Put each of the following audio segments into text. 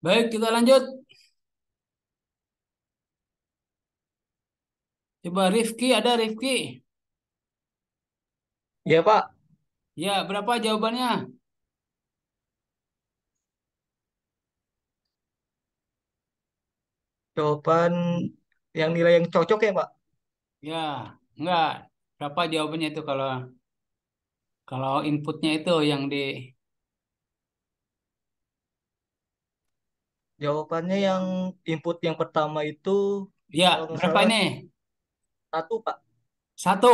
Baik, kita lanjut. Coba Rifki, ada Rifki. Ya Pak, Ya, berapa jawabannya? jawaban yang nilai yang cocok ya Pak. Ya, enggak. Berapa jawabannya itu kalau kalau inputnya itu yang di. Jawabannya yang input yang pertama itu Ya, kalau nggak berapa salah ini? satu Pak. Satu.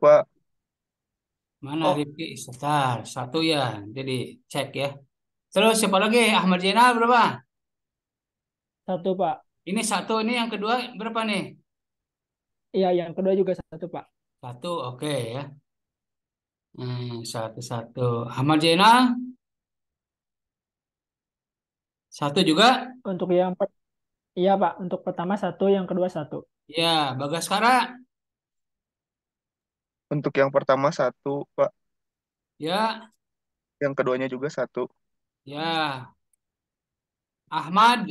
Pak. Mana Oh, Rifki? Sebentar, satu ya. Jadi cek ya. Terus siapa lagi? Ahmad Zainal berapa? Satu, Pak. Ini satu, ini yang kedua berapa nih? Iya, yang kedua juga satu, Pak. Satu, oke ya. Satu, satu. Ahmad Zainal, satu juga. Untuk yang iya, Pak. Untuk pertama satu, yang kedua satu. Ya, Bagaskara. Untuk yang pertama satu, Pak. Ya, Yang keduanya juga satu. ya. Ahmad.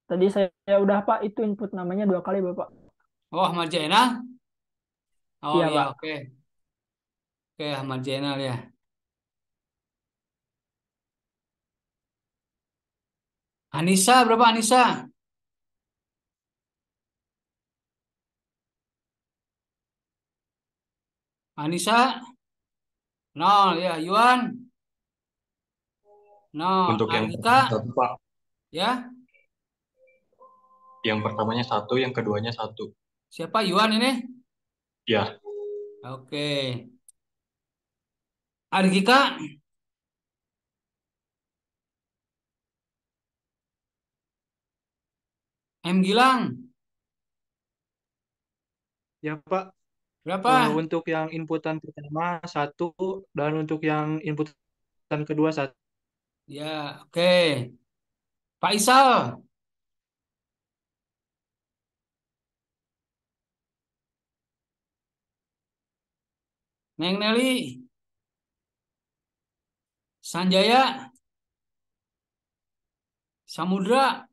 Tadi saya udah, Pak. Itu input namanya dua kali, Bapak. Oh, Ahmad Zainal. Oh Iya, ya, Pak. oke. Oke, Ahmad Zainal ya. Anissa berapa Anissa? Anissa nol ya. Yuan nol. Untuk yang Ardika pertama satu, Pak. ya. Yang pertamanya satu, yang keduanya satu. Siapa Yuan ini? Ya, Oke. Ardika M Gilang Ya Pak, berapa? untuk yang inputan pertama satu dan untuk yang inputan kedua satu. Ya, oke. Pak Isal, Neng Nelly, Sanjaya, Samudra.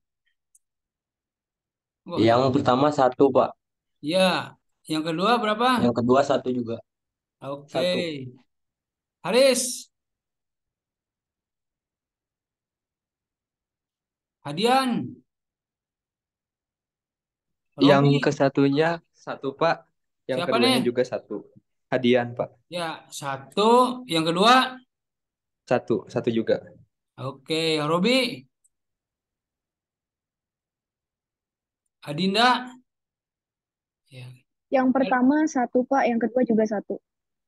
Wah, Yang pertama satu, Pak. ya. Yang kedua berapa? Yang kedua satu juga. Oke. Satu. Haris, Hadian, Yang Robi. ke satunya satu Pak, yang Siapa keduanya nih? juga satu. Hadian Pak, Ya, satu. Yang kedua, satu, satu juga. oke. Robi, Adinda. Ya, Yang pertama satu Pak, yang kedua juga satu.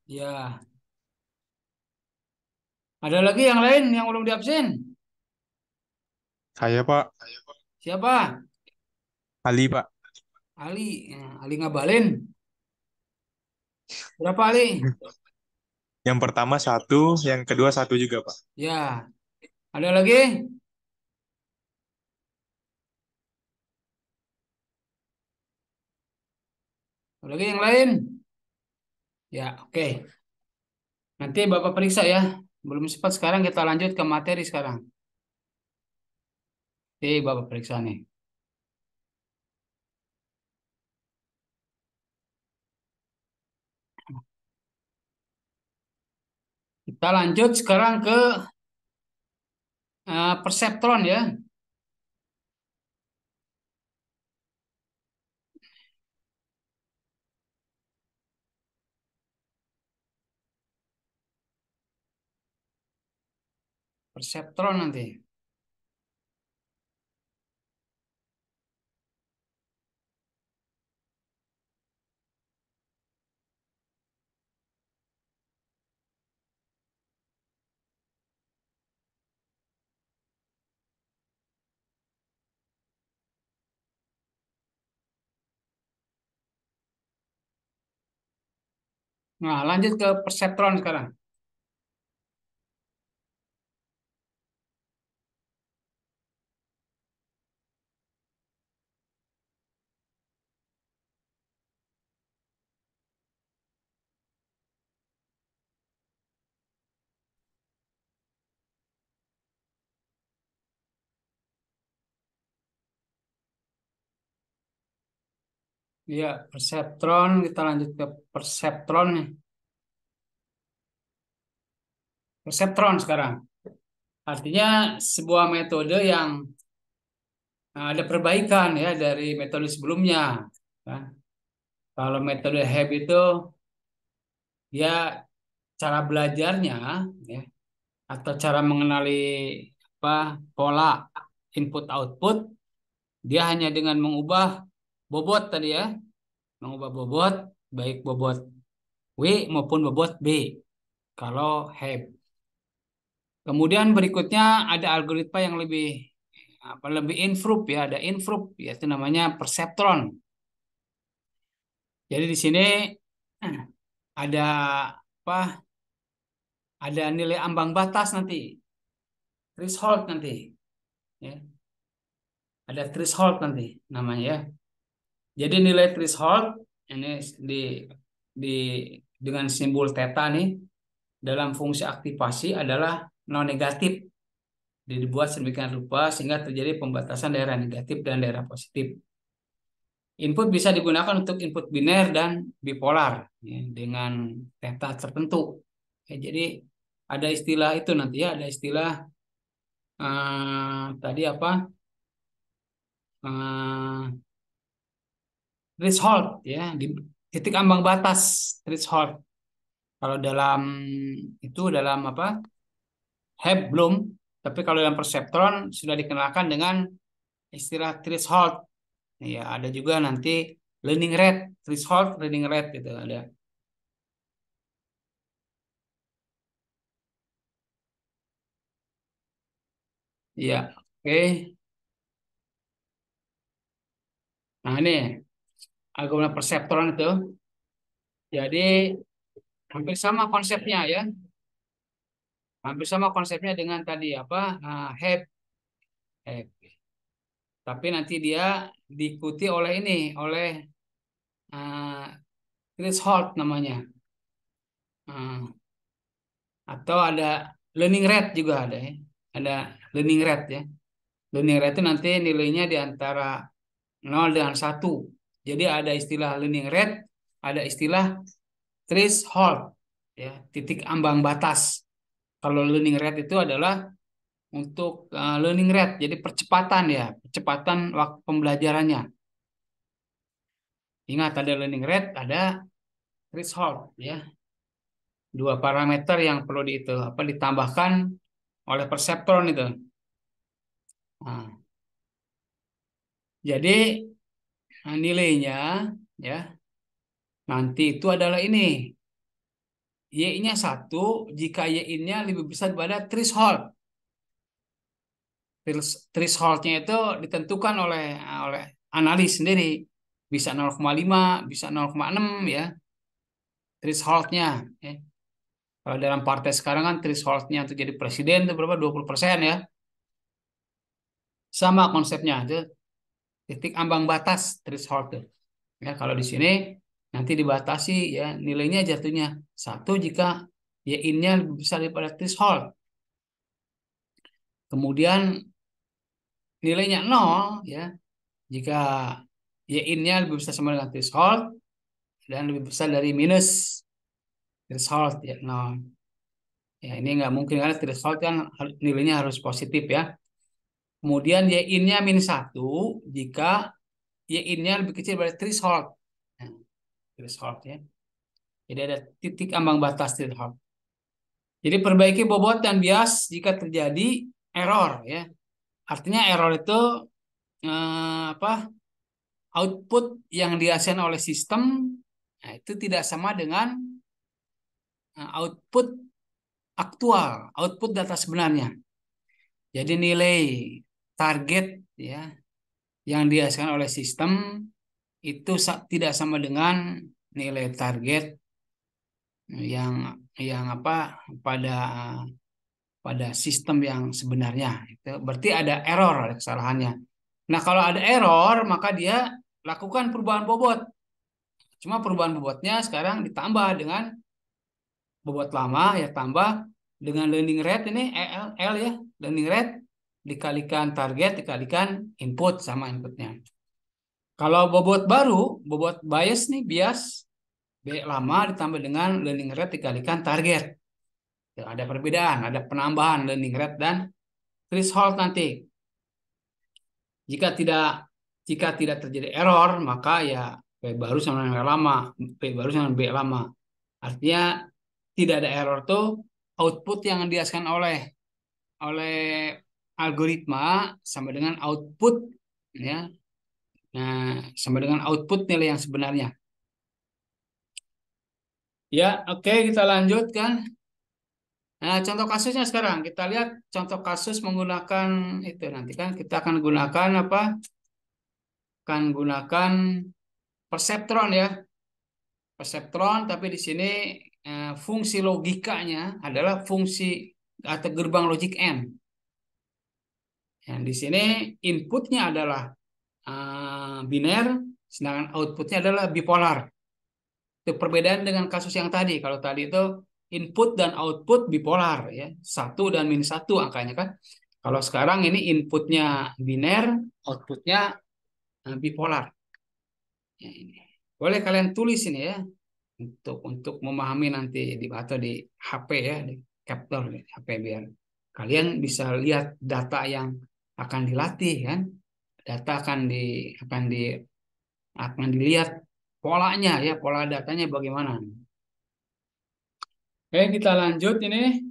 ya. Ada lagi yang lain yang belum diabsen? Saya, Pak. Siapa? Ali, Pak. Ali. Ya, Ali ngabalin. Berapa Ali? Yang pertama satu, yang kedua satu juga, Pak. Ya. Ada lagi? Ada lagi yang lain? Ya, oke. Nanti Bapak periksa ya. Belum sempat sekarang kita lanjut ke materi sekarang. Bapak periksa nih. Kita lanjut sekarang ke perseptron ya. Perseptron nanti. Nah, lanjut ke perseptron sekarang. Ya, perseptron. Kita lanjut ke perseptron nih. Perseptron sekarang. Artinya sebuah metode yang ada perbaikan ya dari metode sebelumnya. Kan? Kalau metode HEB itu ya cara belajarnya ya, atau cara mengenali apa pola input output, dia hanya dengan mengubah bobot tadi ya, mengubah bobot baik bobot W maupun bobot B kalau HEB. Kemudian berikutnya ada algoritma yang lebih improve ya, ada improve yaitu namanya perseptron. Jadi di sini ada apa? Ada nilai ambang batas nanti, threshold nanti, ya. Ada threshold nanti namanya ya. Jadi nilai threshold ini di dengan simbol theta nih dalam fungsi aktivasi adalah non negatif. Dibuat sedemikian rupa sehingga terjadi pembatasan daerah negatif dan daerah positif. Input bisa digunakan untuk input biner dan bipolar ya, dengan theta tertentu. Ya, jadi ada istilah itu nanti ya, ada istilah tadi apa? Threshold ya, di titik ambang batas threshold. Kalau dalam dalam apa? HEB belum, tapi kalau dalam perseptron sudah dikenalkan dengan istilah threshold. Ya, ada juga nanti learning rate, threshold, learning rate gitu ada. Ya, oke. Nah, ini argumen perseptron itu. Jadi hampir sama konsepnya ya. Hampir sama konsepnya dengan tadi apa? HEB. HEB. Tapi nanti dia diikuti oleh ini, oleh threshold namanya. Atau ada learning rate juga ada ya. Ada learning rate ya. Learning rate itu nanti nilainya di antara 0 dengan 1. Jadi ada istilah learning rate, ada istilah threshold ya, titik ambang batas. Kalau learning rate itu adalah untuk learning rate, jadi percepatan ya, percepatan waktu pembelajarannya. Ingat ada learning rate, ada threshold ya. Dua parameter yang perlu ditambahkan oleh perseptron itu. Nah, jadi nilainya ya nanti itu adalah ini. Y-nya 1 jika Y-nya lebih besar daripada threshold. Thresholdnya itu ditentukan oleh analis sendiri. Bisa 0,5, bisa 0,6 ya. Thresholdnya. Ya. Kalau dalam partai sekarang kan thresholdnya untuk jadi presiden itu berapa? 20% ya. Sama konsepnya. Itu titik ambang batas threshold. Ya, kalau di sini nanti dibatasi ya nilainya jatuhnya 1 jika Y-nya lebih besar daripada threshold. Kemudian nilainya 0 ya jika Y-nya lebih besar sama dengan threshold dan lebih besar dari minus threshold ya 0. Ya ini nggak mungkin karena threshold kan nilainya harus positif ya. Kemudian Y-nya minus 1 jika Y-nya lebih kecil dari threshold. Nah, threshold ya. Jadi ada titik ambang batas threshold. Jadi perbaiki bobot dan bias jika terjadi error ya. Artinya error itu output yang dihasilkan oleh sistem nah, itu tidak sama dengan output aktual, output data sebenarnya. Jadi nilai target ya yang dihasilkan oleh sistem itu tidak sama dengan nilai target yang pada sistem yang sebenarnya. Itu berarti ada error, ada kesalahannya. Nah, kalau ada error, maka dia lakukan perubahan bobot. Cuma perubahan bobotnya sekarang ditambah dengan bobot lama, ya tambah dengan learning rate ini, L ya, learning rate, dikalikan target, dikalikan input sama inputnya. Kalau bobot baru, bobot bias nih, bias B lama ditambah dengan learning rate dikalikan target. Ya, ada perbedaan, ada penambahan learning rate dan threshold nanti. Jika tidak terjadi error, maka ya B baru sama dengan B lama, B baru sama dengan B lama. Artinya tidak ada error tuh output yang dihasilkan oleh algoritma sama dengan output, ya. Nah, sama dengan output nilai yang sebenarnya. Ya, oke, kita lanjutkan. Nah, contoh kasusnya sekarang kita lihat contoh kasus menggunakan itu, nanti kan kita akan gunakan apa? Akan gunakan perseptron ya. Perseptron, tapi di sini fungsi logikanya adalah fungsi atau gerbang logik M. Yang di sini inputnya adalah biner, sedangkan outputnya adalah bipolar. Itu perbedaan dengan kasus yang tadi. Kalau tadi itu input dan output bipolar, ya, 1 dan -1 angkanya kan. Kalau sekarang ini inputnya biner, outputnya bipolar. Ya, ini. Boleh kalian tulis ini ya, untuk memahami nanti atau di HP ya, di capture di HP, biar kalian bisa lihat data yang akan dilatih kan. Data akan dilihat polanya ya, pola datanya bagaimana. Oke, kita lanjut ini.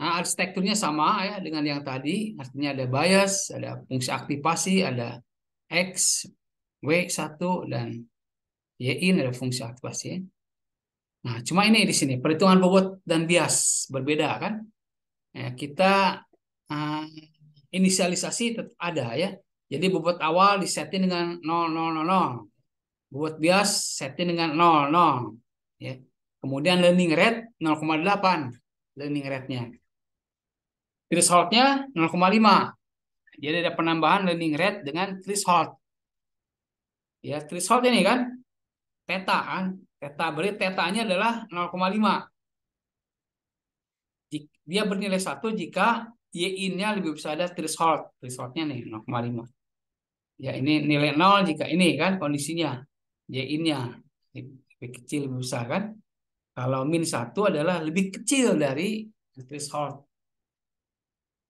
Nah, arsitekturnya sama ya dengan yang tadi, artinya ada bias, ada fungsi aktivasi, ada X, W1 dan Y-in ada fungsi aktivasi. Nah, cuma ini di sini perhitungan bobot dan bias berbeda kan? Ya, kita inisialisasi tetap ada ya. Jadi bobot awal disetting dengan 0,000. Bobot bias setting dengan 0,0 ya. Kemudian learning rate 0,8 learning rate-nya. Threshold-nya 0,5. Jadi ada penambahan learning rate dengan threshold. Ya, threshold ini kan theta kan. Theta berarti theta-nya adalah 0,5. Dia bernilai 1 jika Y-in-nya lebih besar dari threshold. Threshold-nya nih 0,5. Ya, ini nilai 0 jika ini kan kondisinya. Y-in-nya lebih kecil lebih besar kan. Kalau -1 adalah lebih kecil dari threshold.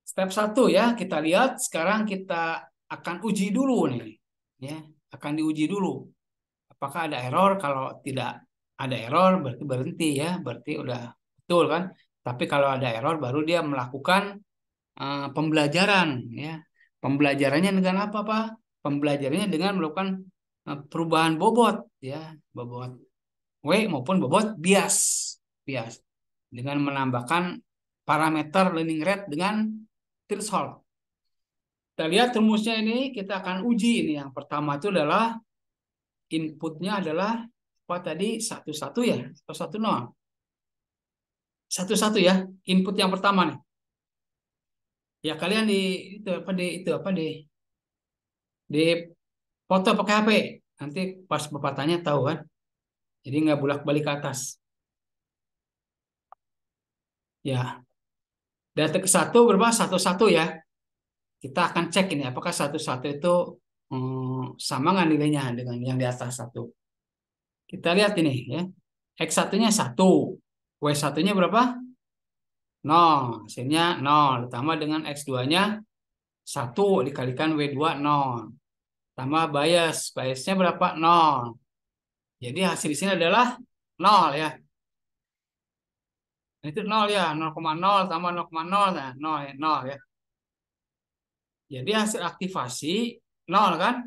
Step 1 ya, kita lihat sekarang kita akan uji dulu nih. Ya, akan diuji dulu. Apakah ada error? Kalau tidak ada error berarti berhenti ya, berarti udah betul kan. Tapi kalau ada error baru dia melakukan pembelajaran ya. Pembelajarannya dengan apa, Pak? Pembelajarannya dengan melakukan perubahan bobot ya, bobot W maupun bobot bias dengan menambahkan parameter learning rate dengan threshold. Kita lihat rumusnya ini, kita akan uji ini. Yang pertama itu adalah inputnya adalah apa tadi, 1,1 ya atau 1,0? 1,1 ya, input yang pertama nih. Ya kalian di foto pakai HP. Nanti pas Bapak tanya tahu kan. Jadi nggak bolak-balik ke atas. Ya. Data ke 1 berapa? 1,1 ya. Kita akan cek ini apakah 1,1 itu sama nggak nilainya dengan yang di atas 1. Kita lihat ini ya. X1-nya 1. W1-nya berapa? 0. Hasilnya 0. Ditambah dengan X2-nya 1 dikalikan W2 0. Tambah bias. Biasnya berapa? 0. Jadi hasil di sini adalah 0 ya. Itu 0 ya. 0,0 tambah 0,0. Nah, 0 ya. Jadi hasil aktivasi 0 kan?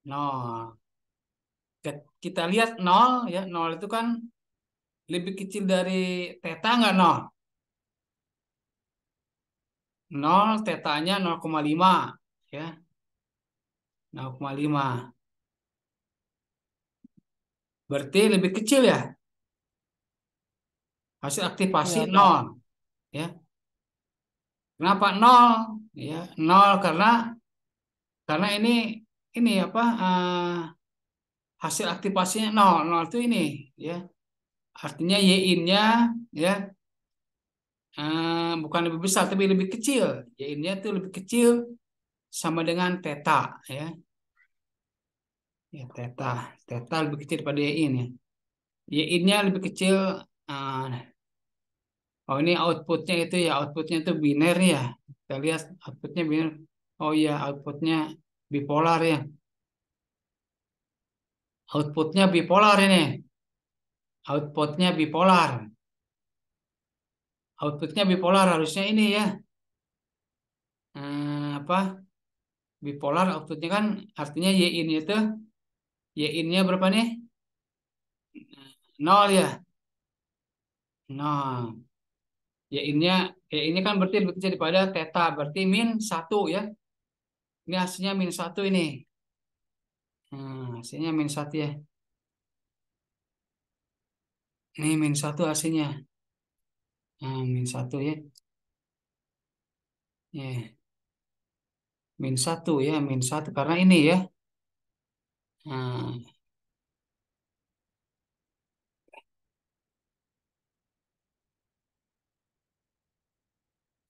0. Kita lihat 0 ya. 0 itu kan lebih kecil dari theta nggak 0? 0 tetanya 0,5 ya. 0,5. Berarti lebih kecil ya. Hasil aktivasi Ya, Pak. 0 ya. Kenapa 0? Ya, 0 karena ini apa? Hasil aktivasinya 0. 0 itu ini ya. Artinya Y-in-nya ya bukan lebih besar tapi lebih kecil. Y-in-nya itu lebih kecil sama dengan theta ya. Ya, theta. Theta lebih kecil daripada Y-in ya. Y-in-nya lebih kecil. ah, oh, ini outputnya itu ya. Outputnya itu biner ya. Kita lihat outputnya biner. Oh iya, outputnya bipolar ya. Outputnya bipolar ini. Outputnya bipolar. Outputnya bipolar harusnya ini ya. Apa? Bipolar outputnya kan artinya Y-in itu. Y-in-nya berapa nih? Nol ya. Nol. Y-in-nya kan berarti lebih kecil daripada theta. Berarti min satu ya. Ini hasilnya min satu ini. Hasilnya min satu ya. Ini min satu hasilnya. Min satu ya. Ya, min satu ya, min satu karena ini ya. Nah,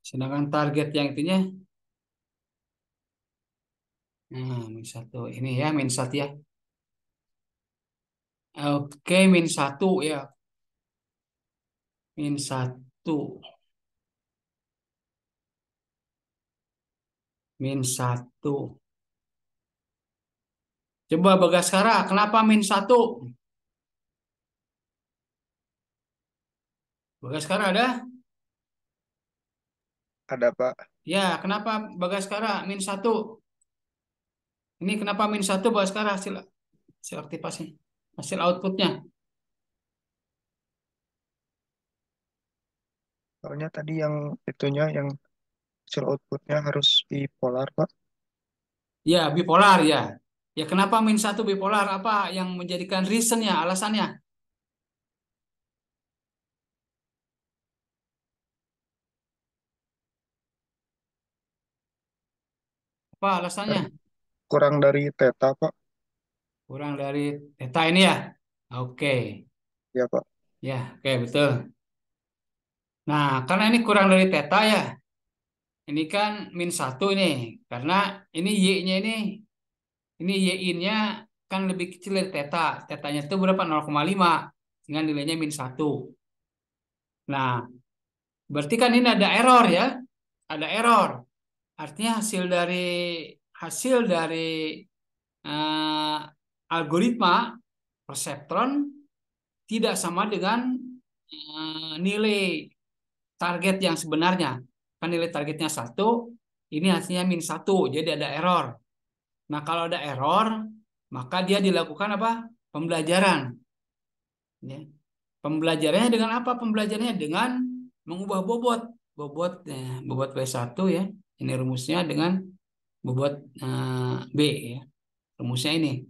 sedangkan target yang itunya, min satu ini ya, min satu ya. Oke, min satu ya, min satu, min satu. Coba Bagaskara, kenapa min satu? Bagaskara ada? Ada Pak. Ya, kenapa Bagaskara min satu? Ini kenapa min satu Bagaskara hasil aktivasi, hasil outputnya? Soalnya tadi yang itunya yang hasil outputnya harus bipolar Pak. Ya, bipolar ya. Ya, kenapa min satu bipolar? Apa yang menjadikan reasonnya, alasannya? Apa alasannya? Kurang dari theta Pak. Kurang dari theta ini ya? Oke. Ya Pak. Ya, oke, betul. Nah, karena ini kurang dari theta ya. Ini kan min satu ini. Karena ini Y-nya ini Y-in-nya kan lebih kecil dari theta. Theta-nya itu berapa? 0,5. Sehingga nilainya min satu. Nah, berarti kan ini ada error ya. Ada error. Artinya hasil dari eh, algoritma perseptron tidak sama dengan nilai target yang sebenarnya. Kan nilai targetnya satu, ini hasilnya min satu, jadi ada error. Nah, kalau ada error, maka dia dilakukan apa? Pembelajaran. Ya. Pembelajarannya dengan apa? Pembelajarannya dengan mengubah bobot. Bobot W1 ya. Ini rumusnya dengan bobot B ya. Rumusnya ini.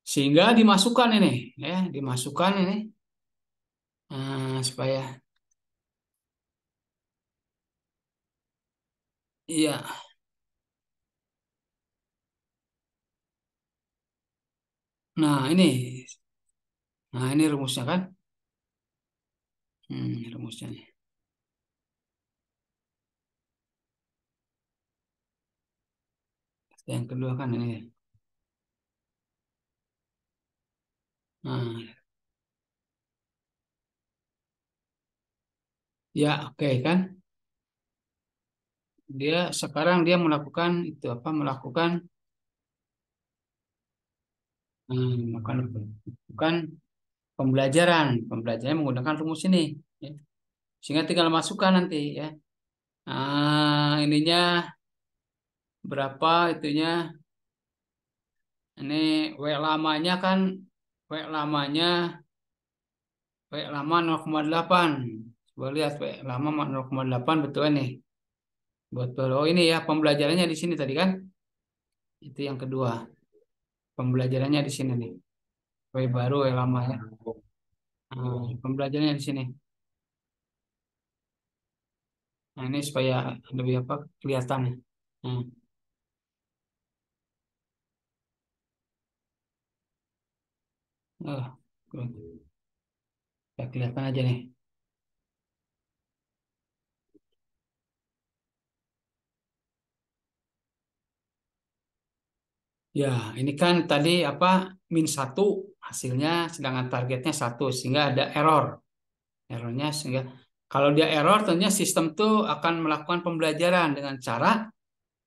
Sehingga dimasukkan ini ya, dimasukkan ini supaya iya. Nah ini rumusnya kan. Rumusnya nih. Yang kedua kan ini. Nah, ya oke kan. Sekarang dia melakukan itu apa? Melakukan pembelajaran. Pembelajaran menggunakan rumus ini. Ya. Sehingga tinggal masukkan nanti ya. Ininya berapa itunya? Ini W lamanya W lama 0,8. Coba lihat W lama 0,8 betul nih. Betul. Oh ini ya pembelajarannya di sini tadi kan? Itu yang kedua. Pembelajarannya di sini nih. W baru W lama ya. Pembelajarannya di sini. Nah, ini supaya lebih apa kelihatan. Nah, oh, ya kelihatan aja nih. Ya, ini kan tadi apa min 1 hasilnya, sedangkan targetnya 1 sehingga ada error. Errornya sehingga kalau dia error, tentunya sistem tuh akan melakukan pembelajaran dengan cara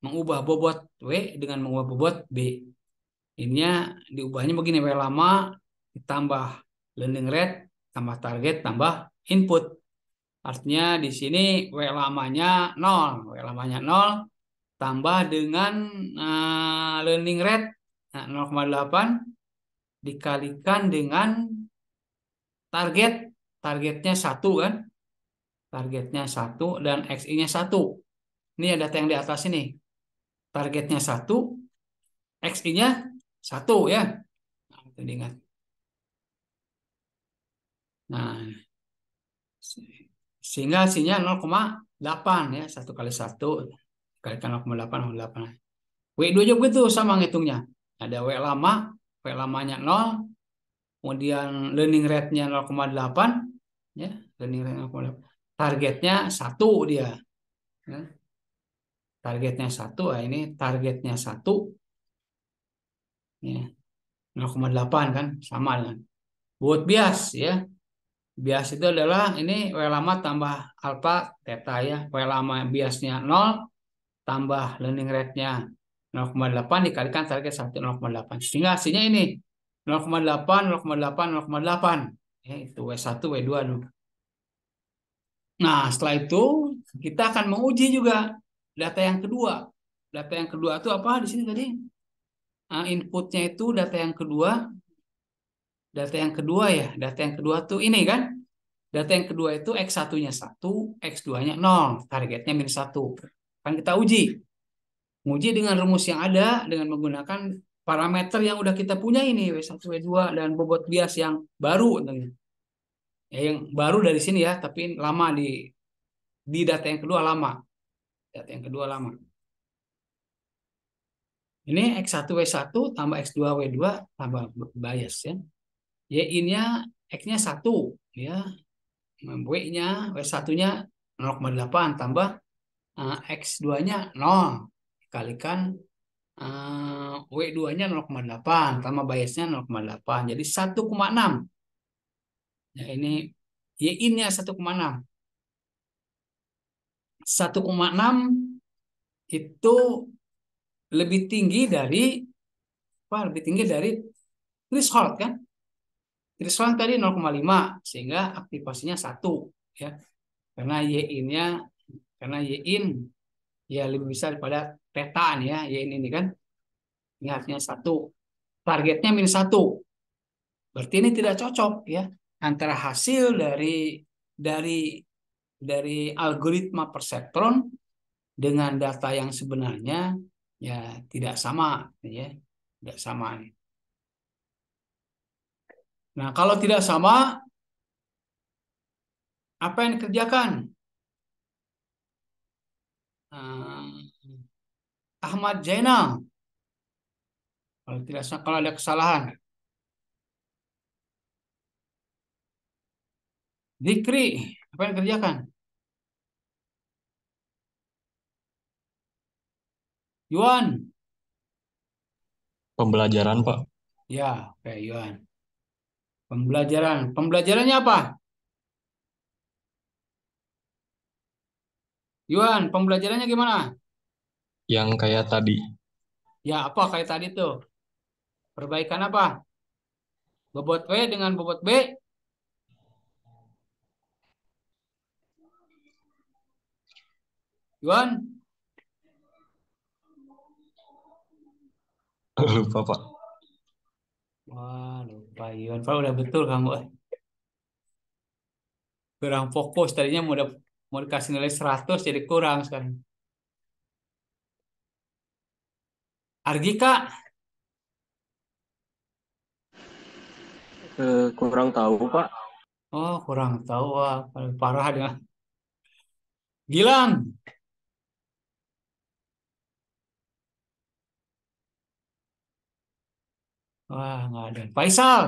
mengubah bobot W dengan mengubah bobot B. Ininya diubahnya begini, W lama ditambah learning rate tambah target tambah input. Artinya di sini W lamanya 0, W lamanya 0 tambah dengan learning rate 0,8 dikalikan dengan target. Targetnya 1 kan? Targetnya 1 dan XI-nya 1. Ini ada data yang di atas ini. Targetnya 1, XI-nya 1 ya. Nah, itu diingat. Nah, sehingga hasilnya 0,8 ya. 1 kali 1 kalikan 0,8, 0,8. W2 juga begitu sama ngitungnya. Ada W lama, W lamanya 0, kemudian learning rate-nya 0,8 ya, learning rate 0,8. Targetnya 1 dia. Ya. Targetnya 1, ini targetnya 1 ya. 0,8 kan sama dengan buat bias ya. Bias itu adalah ini W lama tambah alfa theta ya. W lama biasnya 0 tambah learning rate-nya 0,8 dikalikan target 1 0,8. Sehingga hasilnya ini 0,8 0,8 0,8. Ya, itu W1 W2. Nah, setelah itu kita akan menguji juga data yang kedua. Data yang kedua itu apa di sini tadi? Inputnya itu data yang kedua. Data yang kedua ya. Data yang kedua tuh ini kan. Data yang kedua itu X1-nya 1, X2-nya 0. Targetnya min 1. Kan kita uji. Menguji dengan rumus yang ada dengan menggunakan parameter yang udah kita punya ini W1, W2 dan bobot bias yang baru tentunya. Ya, yang baru dari sini ya, tapi lama di data yang kedua lama. Data yang kedua lama. Ini X1 W1 tambah X2 W2 tambah bias ya. Y-nya X-nya 1 ya. W-nya W1-nya 0,8 tambah X2-nya 0 dikalikan W2-nya 0,8 tambah biasnya 0,8 jadi 1,6. Ya, ini Y-nya 1,6. 1,6 itu lebih tinggi dari apa? Lebih tinggi dari threshold kan? Threshold tadi 0,5 sehingga aktivasinya 1 ya. Karena Y-nya karena Y-in ya lebih besar daripada theta nih ya. Y-in ini kan. Ini artinya 1. Targetnya min 1. Berarti ini tidak cocok ya antara hasil dari algoritma perseptron dengan data yang sebenarnya ya tidak sama ya, tidak sama. Nah, kalau tidak sama apa yang dikerjakan? Ahmad Zainal. Kalau tidak kalau ada kesalahan. Dikri, apa yang dikerjakan? Yuan. Pembelajaran, Pak. Ya, oke, Yuan. Pembelajaran. Pembelajarannya apa? Yuan, pembelajarannya gimana? Yang kayak tadi. Ya, apa kayak tadi tuh? Perbaikan apa? Bobot W dengan bobot B. Yuan, Lupa, Pak. wah lupa Yuan. Pak udah betul kamu. Kurang fokus. Tadinya mau dikasih nilai 100 jadi kurang sekarang. Argika, Kurang tahu, Pak. oh kurang tahu. Wah, parah dia. Gilang, wah nggak ada. Faisal,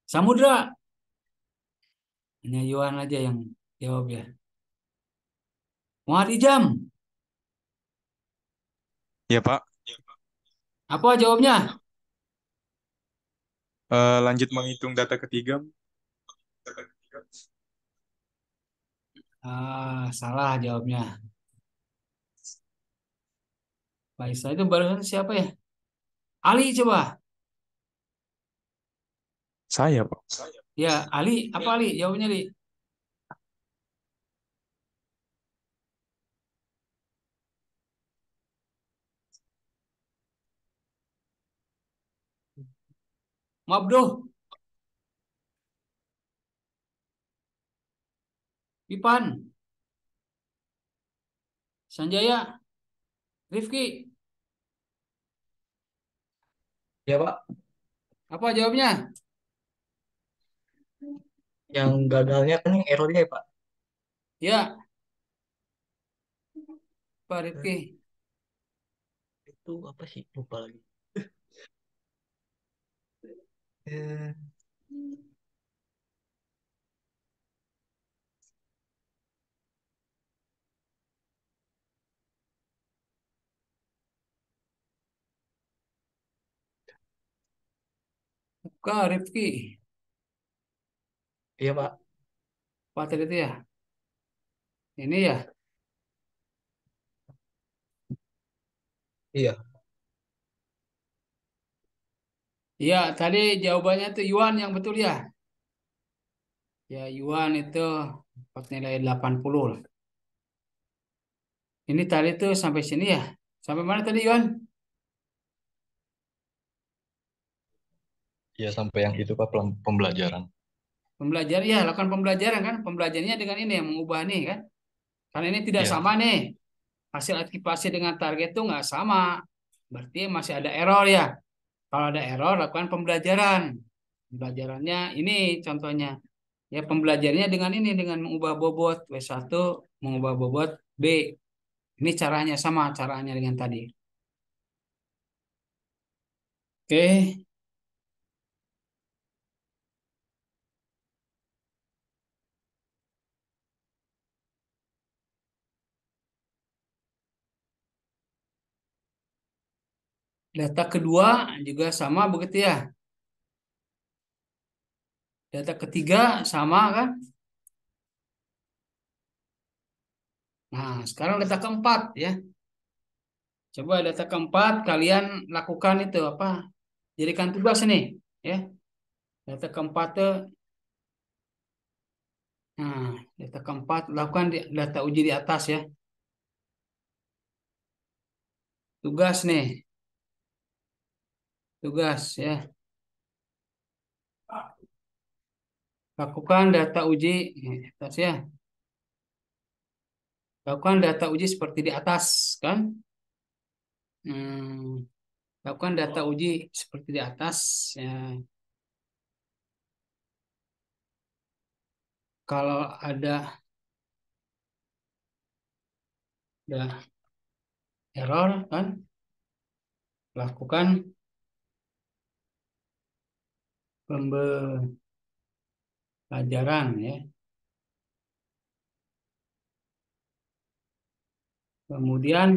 Samudra, hanya Yuan aja yang jawab ya. Muhammad Ijam, Ya, Pak. Apa jawabnya? Lanjut menghitung data ketiga. Salah jawabnya. Faisal itu barusan siapa ya? Ali coba. Saya, Pak. Ya, Ali. Apa Ali? Jawabnya Ali. Mabduh. Ipan. Sanjaya. Rifki. Ya, Pak. Apa jawabnya? Yang gagalnya kan yang errornya ya, Pak. Ya, Pak Rifki. Itu apa sih? Lupa lagi. Eh, Buka Rifki. iya, Pak. Apa tadi itu ya? Ini ya. Iya. Iya, tadi jawabannya tuh Yuan yang betul ya. Ya, Yuan itu dapat nilai 80 lah. Ini tadi tuh sampai sini ya. Sampai mana tadi Yuan? Ya sampai yang itu Pak pembelajaran. Pembelajaran ya, lakukan pembelajaran kan. Pembelajarannya dengan ini yang mengubah nih kan. Karena ini tidak Ya, sama nih. Hasil aktivasi dengan target tuh nggak sama. Berarti masih ada error ya. Kalau ada error, lakukan pembelajaran. Pembelajarannya ini contohnya. Ya pembelajarannya dengan ini, dengan mengubah bobot W1, mengubah bobot B. Ini caranya sama, caranya dengan tadi. Oke, data kedua juga sama begitu ya. Data ketiga sama kan? Nah, sekarang data keempat ya. Coba data keempat kalian lakukan itu apa? Jadikan tugas nih, ya. Data keempat tuh, nah, data keempat lakukan data uji di atas ya. Tugas nih, tugas ya. Lakukan data uji di atas ya. Lakukan data uji seperti di atas kan? Hmm, lakukan data uji seperti di atas ya. Kalau ada error kan, lakukan pembelajaran ya. Kemudian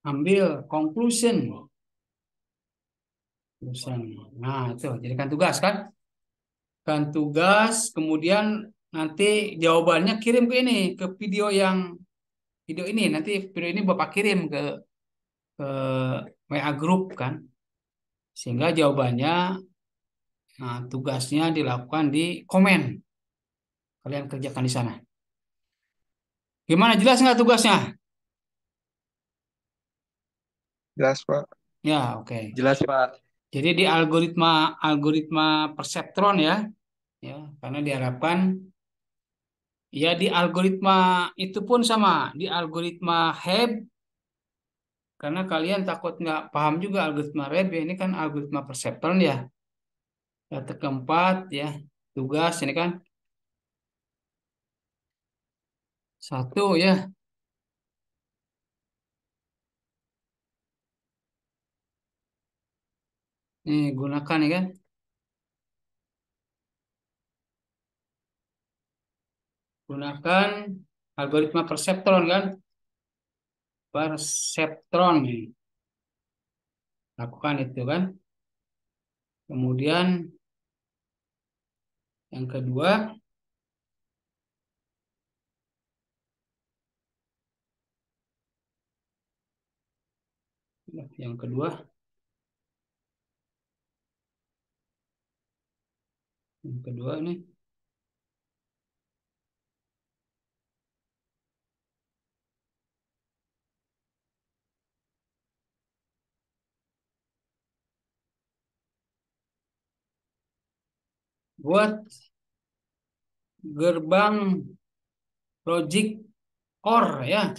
ambil conclusion. Nah, itu jadikan tugas kan? Kan tugas, kemudian nanti jawabannya kirim ke ini, ke video ini. Nanti video ini Bapak kirim ke WA grup kan. Sehingga jawabannya, nah, tugasnya dilakukan di komen. Kalian kerjakan di sana. Gimana, jelas nggak tugasnya? Jelas, Pak. Ya, oke. Jelas, Pak. Jadi di algoritma algoritma perseptron ya, ya, karena diharapkan ya di algoritma itu pun sama, di algoritma Hebb karena kalian takut nggak paham juga algoritma Hebb ya, ini kan algoritma perseptron ya. Data keempat ya, tugas ini kan satu ya, nih gunakan ya kan, gunakan algoritma perseptron kan. perseptron nih. Lakukan itu kan. Kemudian yang kedua, yang kedua, yang kedua ini buat gerbang logic OR ya,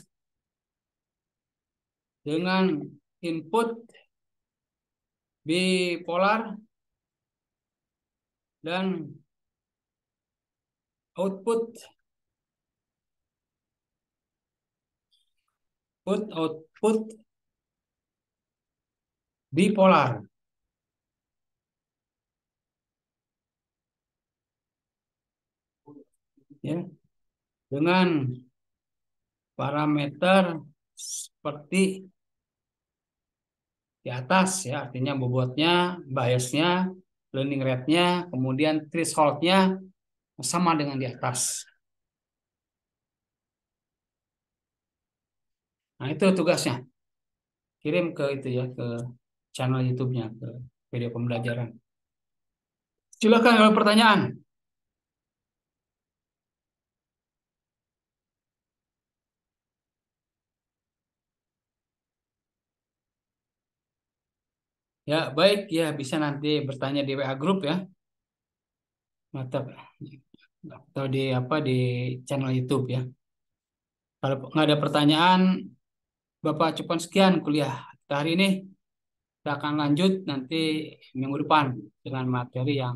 dengan input bipolar dan output bipolar ya, dengan parameter seperti di atas ya, artinya bobotnya, biasnya, learning rate-nya, kemudian threshold-nya sama dengan di atas. Nah, itu tugasnya. Kirim ke itu ya, ke channel YouTube-nya, ke video pembelajaran. Silakan kalau pertanyaan. Ya, baik ya, bisa nanti bertanya di WA Group ya. Atau di apa di channel YouTube ya. Kalau nggak ada pertanyaan, Bapak cukup sekian kuliah kita hari ini. Kita akan lanjut nanti minggu depan dengan materi yang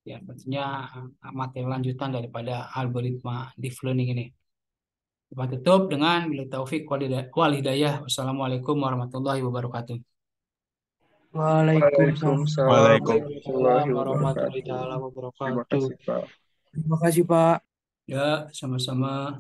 ya tentunya materi lanjutan daripada algoritma deep learning ini. Kita tutup dengan bila taufik wal hidayah. Wassalamualaikum warahmatullahi wabarakatuh. Waalaikumsalam Waalaikumsalam. warahmatullahi taala Terima wabarakatuh. kasih, Pak. Terima kasih, Pak. Ya, sama-sama.